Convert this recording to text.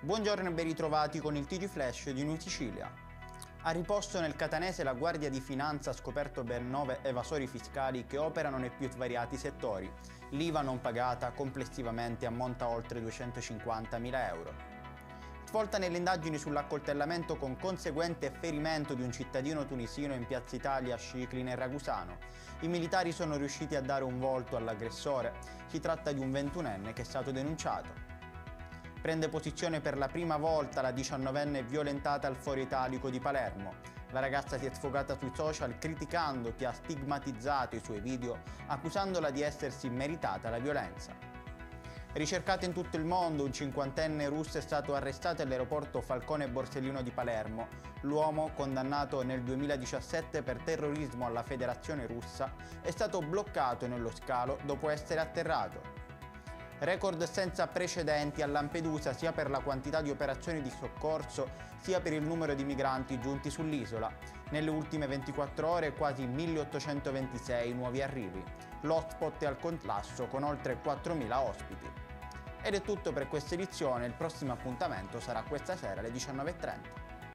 Buongiorno e ben ritrovati con il TG Flash di New Sicilia. A riposto nel catanese la Guardia di Finanza ha scoperto ben 9 evasori fiscali che operano nei più svariati settori. L'IVA non pagata complessivamente ammonta a oltre 250.000 euro. Svolta nelle indagini sull'accoltellamento con conseguente ferimento di un cittadino tunisino in Piazza Italia a Scicli nel Ragusano. I militari sono riusciti a dare un volto all'aggressore. Si tratta di un 21enne che è stato denunciato. Prende posizione per la prima volta la 19enne violentata al Foro Italico di Palermo. La ragazza si è sfogata sui social criticando chi ha stigmatizzato i suoi video, accusandola di essersi meritata la violenza. Ricercato in tutto il mondo, un 50enne russo è stato arrestato all'aeroporto Falcone Borsellino di Palermo. L'uomo, condannato nel 2017 per terrorismo alla Federazione Russa, è stato bloccato nello scalo dopo essere atterrato. Record senza precedenti a Lampedusa sia per la quantità di operazioni di soccorso sia per il numero di migranti giunti sull'isola. Nelle ultime 24 ore quasi 1826 nuovi arrivi. L'hotspot è al collasso con oltre 4.000 ospiti. Ed è tutto per questa edizione, il prossimo appuntamento sarà questa sera alle 19:30.